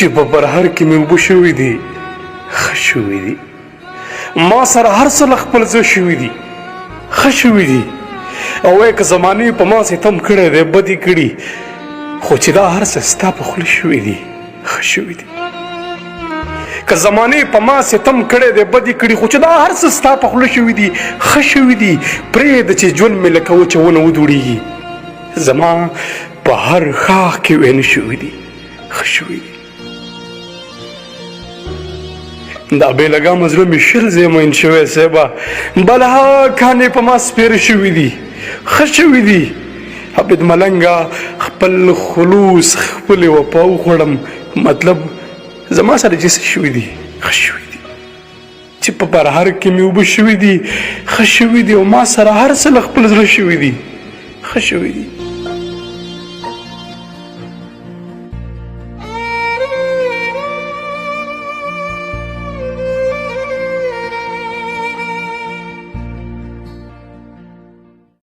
چې په بهر کې مې اوبه شوي دي ښه شوي دي ما سره هر څه له خپل زه شوي دي ښه شوي دي او وایه که زمانې په ما ستم کړی دی بدې کړي خو چې دا هر څه ستا په خوله شوي دي ښه شوي دي که زمانې په ما ستم کړی دی بدې کړي خو چې دا هر څه ستا په خوله شوي دي ښه شوي دي پرېږده چې ژوند مې لکه وچه ونه ودوړېږي زما په هر ښاخ کې وینه شوي دي ښه شوي دي دا بې لګامه زړه مې شل ځای مین شوی صیبه بلها کانې په ما سپېره شوي دي ښه شوي دي عبد ملنګه خپل خلوص خپلې وفا وخوړم مطلب زما سره چې څه شوي دي ښه شوي دي چې په پرهر کې مې اوبه شوي دي ښه شوي دي او ما سره هر څه له خپل زړه شوي دي ښه شوي دي